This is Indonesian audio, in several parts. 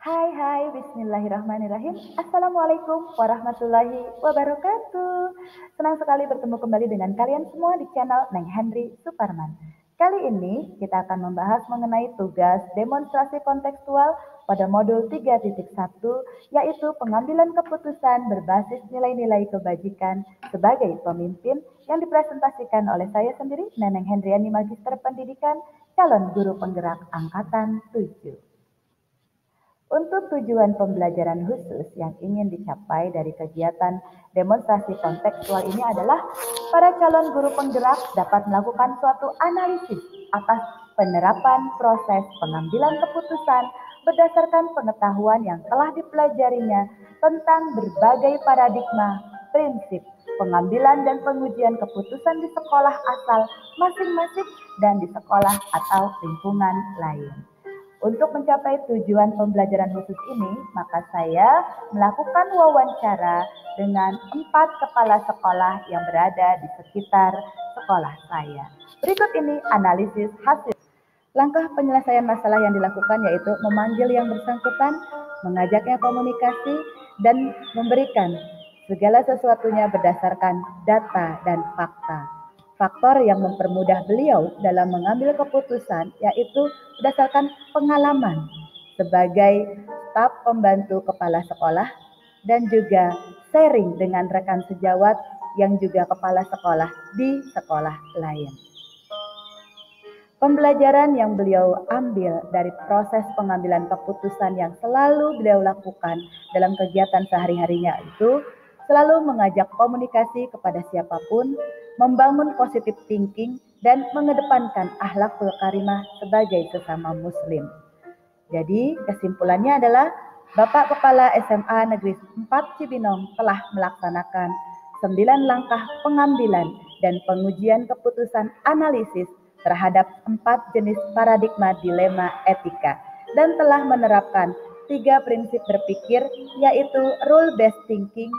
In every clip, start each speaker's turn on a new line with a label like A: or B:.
A: Hai, bismillahirrahmanirrahim. Assalamualaikum warahmatullahi wabarakatuh. Senang sekali bertemu kembali dengan kalian semua di channel Neng Henry Suparman. Kali ini kita akan membahas mengenai tugas demonstrasi kontekstual pada modul 3.1, yaitu pengambilan keputusan berbasis nilai-nilai kebajikan sebagai pemimpin yang dipresentasikan oleh saya sendiri, Neneng Hendriani Magister Pendidikan, calon guru penggerak Angkatan 7. Untuk tujuan pembelajaran khusus yang ingin dicapai dari kegiatan demonstrasi kontekstual ini adalah para calon guru penggerak dapat melakukan suatu analisis atas penerapan proses pengambilan keputusan berdasarkan pengetahuan yang telah dipelajarinya tentang berbagai paradigma, prinsip, pengambilan dan pengujian keputusan di sekolah asal masing-masing dan di sekolah atau lingkungan lain. Untuk mencapai tujuan pembelajaran khusus ini, maka saya melakukan wawancara dengan 4 kepala sekolah yang berada di sekitar sekolah saya. Berikut ini analisis hasil. Langkah penyelesaian masalah yang dilakukan yaitu memanggil yang bersangkutan, mengajaknya komunikasi, dan memberikan segala sesuatunya berdasarkan data dan fakta. Faktor yang mempermudah beliau dalam mengambil keputusan yaitu berdasarkan pengalaman sebagai staf pembantu kepala sekolah dan juga sharing dengan rekan sejawat yang juga kepala sekolah di sekolah lain. Pembelajaran yang beliau ambil dari proses pengambilan keputusan yang selalu beliau lakukan dalam kegiatan sehari-harinya itu selalu mengajak komunikasi kepada siapapun, membangun positive thinking, dan mengedepankan akhlakul karimah sebagai sesama muslim. Jadi kesimpulannya adalah Bapak Kepala SMA Negeri 4 Cibinong telah melaksanakan 9 langkah pengambilan dan pengujian keputusan analisis terhadap 4 jenis paradigma dilema etika dan telah menerapkan 3 prinsip berpikir yaitu rule-based thinking,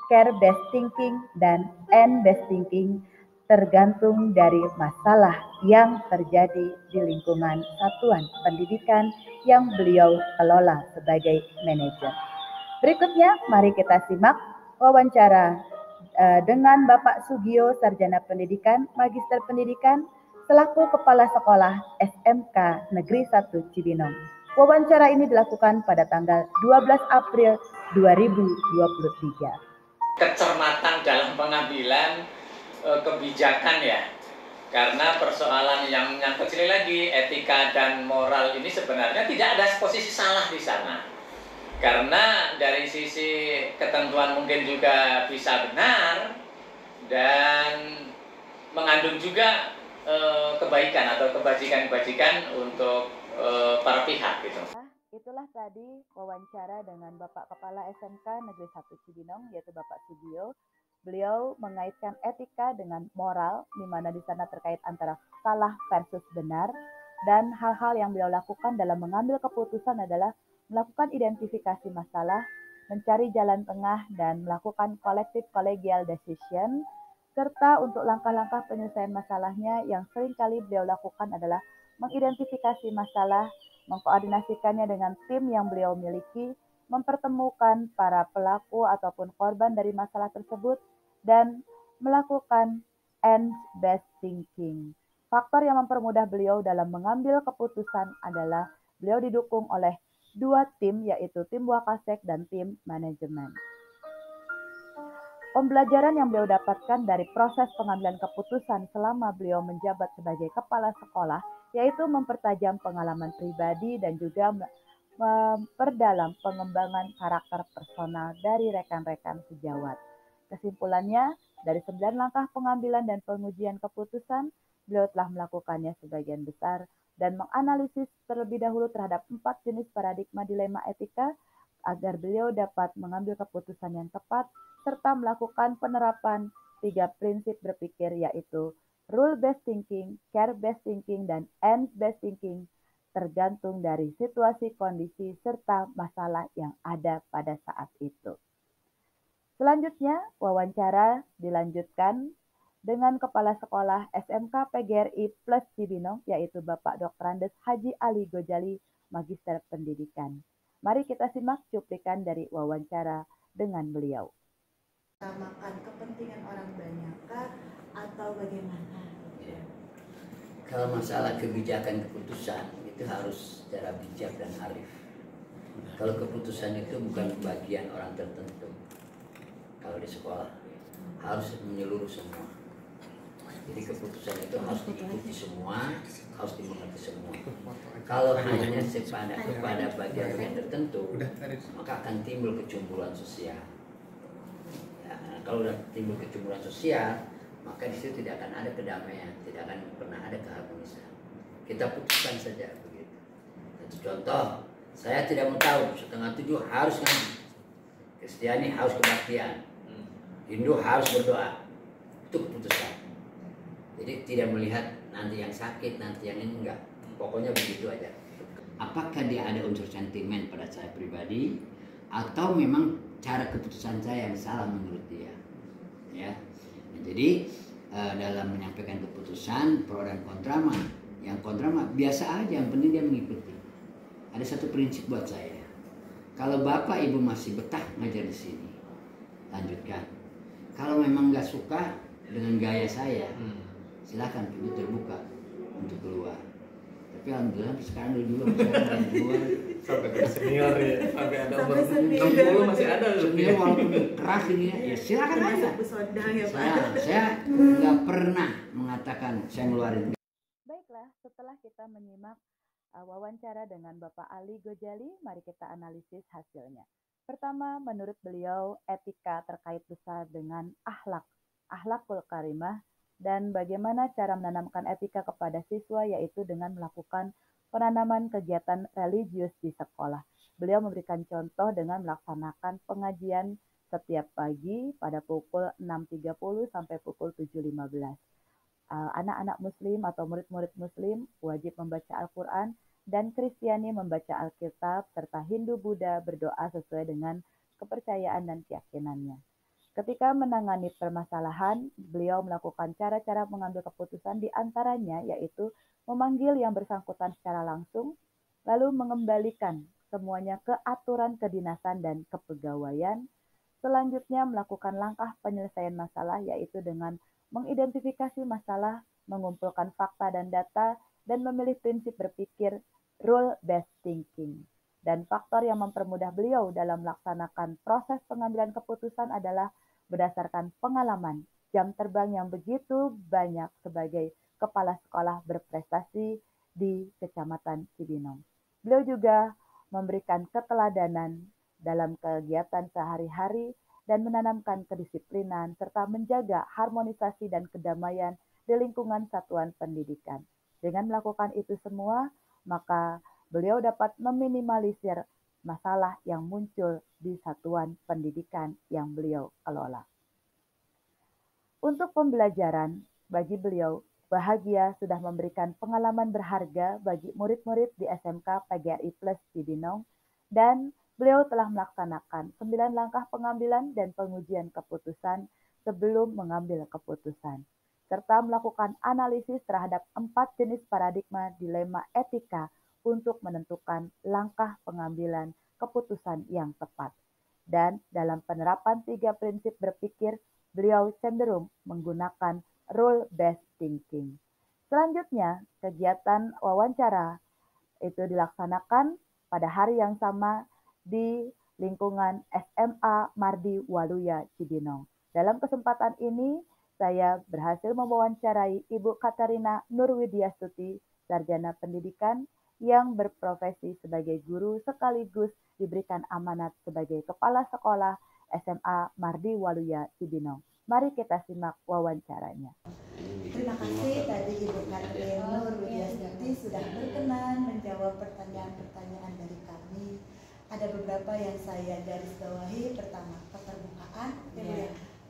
A: care-based thinking, dan end-based thinking tergantung dari masalah yang terjadi di lingkungan satuan pendidikan yang beliau kelola sebagai manajer. Berikutnya, mari kita simak wawancara dengan Bapak Sugio, Sarjana Pendidikan, Magister Pendidikan, selaku Kepala Sekolah SMK Negeri 1 Cibinong. Wawancara ini dilakukan pada tanggal 12 April 2023.
B: Kecermatan dalam pengambilan kebijakan ya, karena persoalan yang kecil lagi, etika dan moral ini sebenarnya tidak ada posisi salah di sana, karena dari sisi ketentuan mungkin juga bisa benar dan mengandung juga kebaikan atau kebajikan-kebajikan untuk para pihak gitu.
A: Itulah tadi wawancara dengan Bapak Kepala SMK Negeri 1 Cibinong, yaitu Bapak Sugio. Beliau mengaitkan etika dengan moral, di mana di sana terkait antara salah versus benar, dan hal-hal yang beliau lakukan dalam mengambil keputusan adalah melakukan identifikasi masalah, mencari jalan tengah, dan melakukan collective collegial decision, serta untuk langkah-langkah penyelesaian masalahnya yang seringkali beliau lakukan adalah mengidentifikasi masalah, mengkoordinasikannya dengan tim yang beliau miliki, mempertemukan para pelaku ataupun korban dari masalah tersebut, dan melakukan end-based thinking. Faktor yang mempermudah beliau dalam mengambil keputusan adalah beliau didukung oleh 2 tim, yaitu tim Wakasek dan tim manajemen. Pembelajaran yang beliau dapatkan dari proses pengambilan keputusan selama beliau menjabat sebagai kepala sekolah, yaitu mempertajam pengalaman pribadi dan juga memperdalam pengembangan karakter personal dari rekan-rekan sejawat. Kesimpulannya, dari 9 langkah pengambilan dan pengujian keputusan, beliau telah melakukannya sebagian besar dan menganalisis terlebih dahulu terhadap 4 jenis paradigma dilema etika agar beliau dapat mengambil keputusan yang tepat serta melakukan penerapan 3 prinsip berpikir yaitu rule-based thinking, care-based thinking, dan end-based thinking tergantung dari situasi, kondisi, serta masalah yang ada pada saat itu. Selanjutnya, wawancara dilanjutkan dengan Kepala Sekolah SMK PGRI Plus Cibinong, yaitu Bapak Dr. Andes Haji Ali Gojali, Magister Pendidikan. Mari kita simak cuplikan dari wawancara dengan beliau.
C: Utamakan kepentingan orang banyak atau bagaimana?
D: Ya. Kalau masalah kebijakan keputusan itu harus secara bijak dan arif. Kalau keputusan itu bukan bagian orang tertentu. Kalau di sekolah harus menyeluruh semua. Jadi keputusan itu harus diikuti semua, harus dimengerti semua. Kalau hanya kepada bagian tertentu, maka akan timbul kecemburuan sosial. Ya, kalau sudah timbul kecemburuan sosial, maka di situ tidak akan ada kedamaian, tidak akan pernah ada keharmonisan. Kita putuskan saja begitu. Satu contoh, saya tidak mau tahu 6:30 harus ngaji, Kristiani harus kebaktian, Hindu harus berdoa. Itu keputusan. Jadi tidak melihat nanti yang sakit, nanti yang ini enggak. Pokoknya begitu aja. Apakah dia ada unsur sentimen pada saya pribadi, atau memang cara keputusan saya yang salah menurut dia? Ya. Nah, jadi dalam menyampaikan keputusan pro dan kontra mah, yang kontra mah biasa aja, yang penting dia mengikuti. Ada satu prinsip buat saya. Kalau bapak ibu masih betah ngajar di sini, lanjutkan. Kalau memang nggak suka dengan gaya saya, silakan pintu terbuka untuk keluar. Tapi alhamdulillah sekarang dulu saya keluar
E: sampai ke senior ya, sampai ada umur 60 masih ada
D: senior walaupun keras ini ya silakan aja. Saya nggak pernah mengatakan saya ngeluarin.
A: Baiklah, setelah kita menyimak wawancara dengan Bapak Ali Gojali, mari kita analisis hasilnya. Pertama, menurut beliau etika terkait besar dengan akhlakul karimah, dan bagaimana cara menanamkan etika kepada siswa, yaitu dengan melakukan penanaman kegiatan religius di sekolah. Beliau memberikan contoh dengan melaksanakan pengajian setiap pagi pada pukul 6.30 sampai pukul 7.15. Anak-anak muslim atau murid-murid muslim wajib membaca Al-Quran, dan Kristiani membaca Alkitab, serta Hindu-Buddha berdoa sesuai dengan kepercayaan dan keyakinannya. Ketika menangani permasalahan, beliau melakukan cara-cara mengambil keputusan, di antaranya yaitu memanggil yang bersangkutan secara langsung, lalu mengembalikan semuanya ke aturan kedinasan dan kepegawaian. Selanjutnya melakukan langkah penyelesaian masalah, yaitu dengan mengidentifikasi masalah, mengumpulkan fakta dan data, dan memilih prinsip berpikir rule-based thinking. Dan faktor yang mempermudah beliau dalam melaksanakan proses pengambilan keputusan adalah berdasarkan pengalaman jam terbang yang begitu banyak sebagai kepala sekolah berprestasi di Kecamatan Cibinong. Beliau juga memberikan keteladanan dalam kegiatan sehari-hari dan menanamkan kedisiplinan serta menjaga harmonisasi dan kedamaian di lingkungan satuan pendidikan. Dengan melakukan itu semua, maka beliau dapat meminimalisir masalah yang muncul di satuan pendidikan yang beliau kelola. Untuk pembelajaran, bagi beliau, bahagia sudah memberikan pengalaman berharga bagi murid-murid di SMK PGRI Plus Cibinong, dan beliau telah melaksanakan 9 langkah pengambilan dan pengujian keputusan sebelum mengambil keputusan, serta melakukan analisis terhadap 4 jenis paradigma dilema etika untuk menentukan langkah pengambilan keputusan yang tepat. Dan dalam penerapan 3 prinsip berpikir, beliau cenderung menggunakan rule-based thinking. Selanjutnya, kegiatan wawancara itu dilaksanakan pada hari yang sama di lingkungan SMA Mardi Waluya Cibinong. Dalam kesempatan ini, saya berhasil mewawancarai Ibu Katarina Nurwidyastuti, sarjana pendidikan yang berprofesi sebagai guru sekaligus diberikan amanat sebagai kepala sekolah SMA Mardi Waluya Cibinong. Mari kita simak wawancaranya.
C: Terima kasih tadi Ibu Katarina Nurwidyastuti sudah berkenan menjawab pertanyaan-pertanyaan dari kami. Ada beberapa yang saya garis bawahi. Pertama, keterbukaan,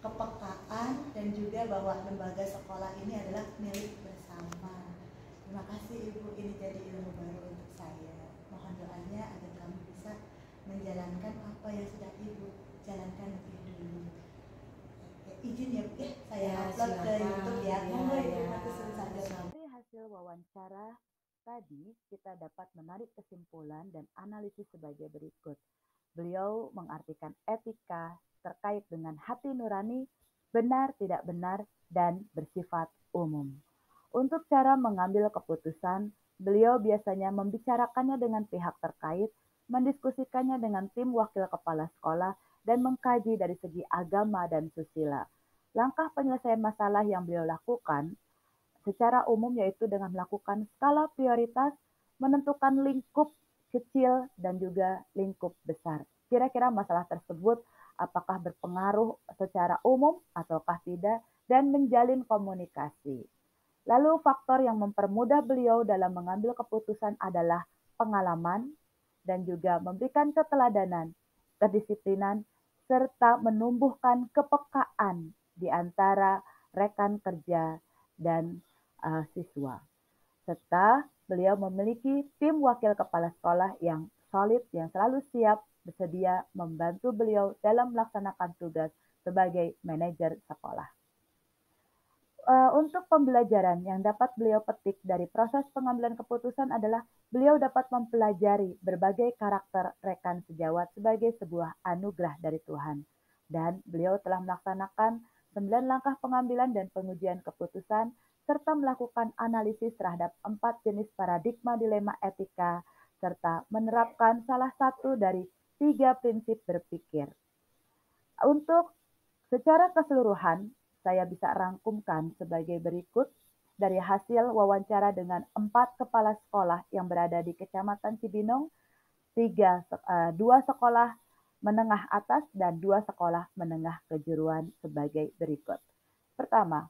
C: kepekaan, dan juga bahwa lembaga sekolah ini adalah milik bersama. Terima kasih Ibu, ini jadi ilmu baru untuk saya. Mohon doanya agar kami bisa menjalankan apa yang sudah Ibu jalankan lebih dulu. Izin ya Bu, saya upload ke YouTube ya. Monggo Ibu, nanti saja.
A: Dari hasil wawancara, tadi kita dapat menarik kesimpulan dan analisis sebagai berikut. Beliau mengartikan etika terkait dengan hati nurani, benar tidak benar, dan bersifat umum. Untuk cara mengambil keputusan, beliau biasanya membicarakannya dengan pihak terkait, mendiskusikannya dengan tim wakil kepala sekolah, dan mengkaji dari segi agama dan susila. Langkah penyelesaian masalah yang beliau lakukan secara umum yaitu dengan melakukan skala prioritas, menentukan lingkup kecil dan juga lingkup besar. Kira-kira masalah tersebut apakah berpengaruh secara umum ataukah tidak, dan menjalin komunikasi. Lalu faktor yang mempermudah beliau dalam mengambil keputusan adalah pengalaman dan juga memberikan keteladanan, kedisiplinan, serta menumbuhkan kepekaan di antara rekan kerja dan siswa. Serta beliau memiliki tim wakil kepala sekolah yang solid, yang selalu siap bersedia membantu beliau dalam melaksanakan tugas sebagai manajer sekolah. Untuk pembelajaran yang dapat beliau petik dari proses pengambilan keputusan adalah beliau dapat mempelajari berbagai karakter rekan sejawat sebagai sebuah anugerah dari Tuhan. Dan beliau telah melaksanakan 9 langkah pengambilan dan pengujian keputusan serta melakukan analisis terhadap 4 jenis paradigma dilema etika serta menerapkan salah satu dari 3 prinsip berpikir. Untuk secara keseluruhan, saya bisa rangkumkan sebagai berikut dari hasil wawancara dengan 4 kepala sekolah yang berada di Kecamatan Cibinong, 2 sekolah menengah atas dan 2 sekolah menengah kejuruan sebagai berikut. Pertama,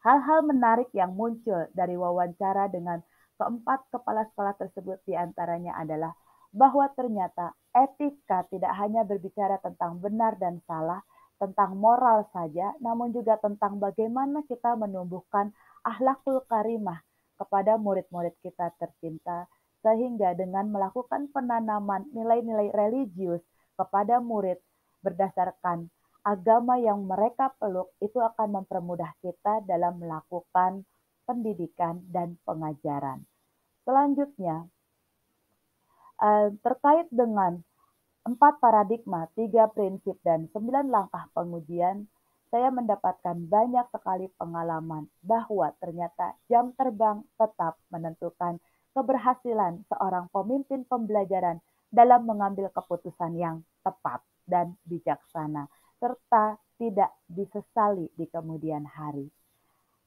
A: hal-hal menarik yang muncul dari wawancara dengan keempat kepala sekolah tersebut diantaranya adalah bahwa ternyata etika tidak hanya berbicara tentang benar dan salah, tentang moral saja, namun juga tentang bagaimana kita menumbuhkan akhlakul karimah kepada murid-murid kita tercinta, sehingga dengan melakukan penanaman nilai-nilai religius kepada murid berdasarkan agama yang mereka peluk, itu akan mempermudah kita dalam melakukan pendidikan dan pengajaran. Selanjutnya, terkait dengan 4 paradigma, 3 prinsip, dan 9 langkah pengujian, saya mendapatkan banyak sekali pengalaman bahwa ternyata jam terbang tetap menentukan keberhasilan seorang pemimpin pembelajaran dalam mengambil keputusan yang tepat dan bijaksana, serta tidak disesali di kemudian hari.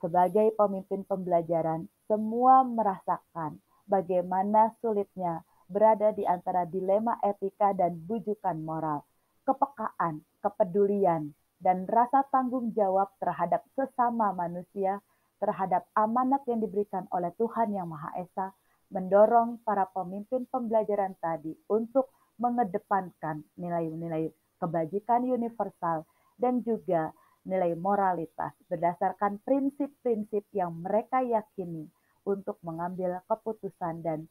A: Sebagai pemimpin pembelajaran, semua merasakan bagaimana sulitnya berada di antara dilema etika dan bujukan moral, kepekaan, kepedulian, dan rasa tanggung jawab terhadap sesama manusia, terhadap amanat yang diberikan oleh Tuhan Yang Maha Esa, mendorong para pemimpin pembelajaran tadi untuk mengedepankan nilai-nilai kebajikan universal dan juga nilai moralitas berdasarkan prinsip-prinsip yang mereka yakini untuk mengambil keputusan dan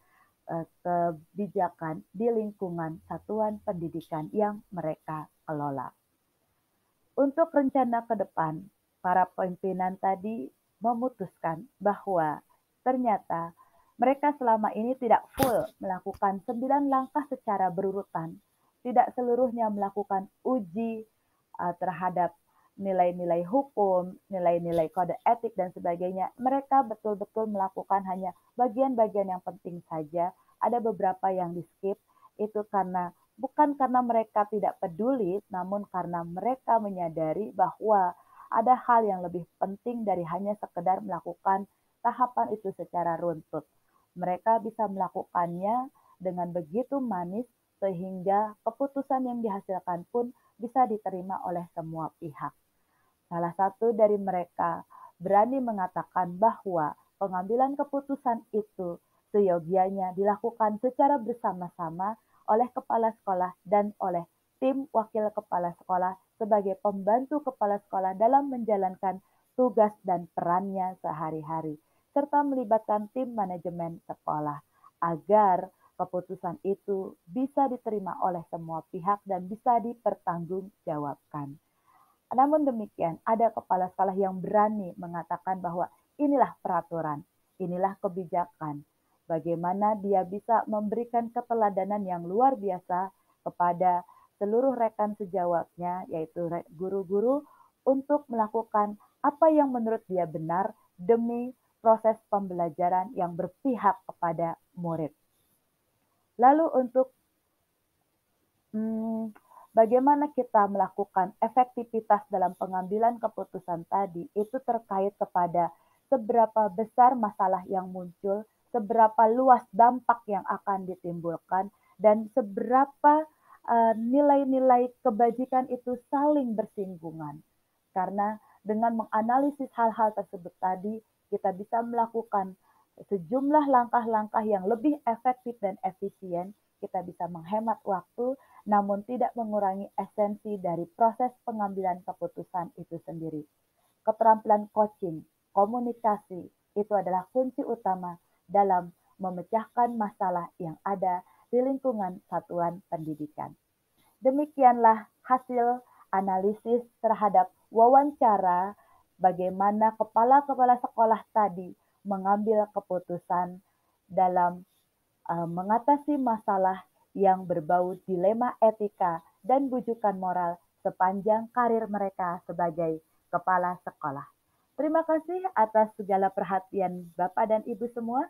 A: kebijakan di lingkungan satuan pendidikan yang mereka kelola. Untuk rencana ke depan, para pimpinan tadi memutuskan bahwa ternyata mereka selama ini tidak full melakukan 9 langkah secara berurutan, tidak seluruhnya melakukan uji terhadap nilai-nilai hukum, nilai-nilai kode etik dan sebagainya. Mereka betul-betul melakukan hanya bagian-bagian yang penting saja. Ada beberapa yang di-skip, itu bukan karena mereka tidak peduli, namun karena mereka menyadari bahwa ada hal yang lebih penting dari hanya sekedar melakukan tahapan itu secara runtut. Mereka bisa melakukannya dengan begitu manis sehingga keputusan yang dihasilkan pun bisa diterima oleh semua pihak. Salah satu dari mereka berani mengatakan bahwa pengambilan keputusan itu seyogianya dilakukan secara bersama-sama oleh kepala sekolah dan oleh tim wakil kepala sekolah sebagai pembantu kepala sekolah dalam menjalankan tugas dan perannya sehari-hari, serta melibatkan tim manajemen sekolah agar keputusan itu bisa diterima oleh semua pihak dan bisa dipertanggungjawabkan. Namun demikian, ada kepala sekolah yang berani mengatakan bahwa inilah peraturan, inilah kebijakan, bagaimana dia bisa memberikan keteladanan yang luar biasa kepada seluruh rekan sejawatnya, yaitu guru-guru, untuk melakukan apa yang menurut dia benar demi proses pembelajaran yang berpihak kepada murid. Lalu untuk bagaimana kita melakukan efektivitas dalam pengambilan keputusan tadi, itu terkait kepada seberapa besar masalah yang muncul, seberapa luas dampak yang akan ditimbulkan, dan seberapa nilai-nilai kebajikan itu saling bersinggungan. Karena dengan menganalisis hal-hal tersebut tadi, kita bisa melakukan sejumlah langkah-langkah yang lebih efektif dan efisien. Kita bisa menghemat waktu, namun tidak mengurangi esensi dari proses pengambilan keputusan itu sendiri. Keterampilan coaching, komunikasi, itu adalah kunci utama dalam memecahkan masalah yang ada di lingkungan satuan pendidikan. Demikianlah hasil analisis terhadap wawancara bagaimana kepala-kepala sekolah tadi mengambil keputusan dalam mengatasi masalah yang berbau dilema etika dan bujukan moral sepanjang karir mereka sebagai kepala sekolah. Terima kasih atas segala perhatian Bapak dan Ibu semua.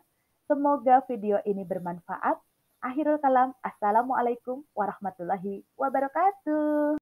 A: Semoga video ini bermanfaat. Akhirul kalam, Assalamualaikum warahmatullahi wabarakatuh.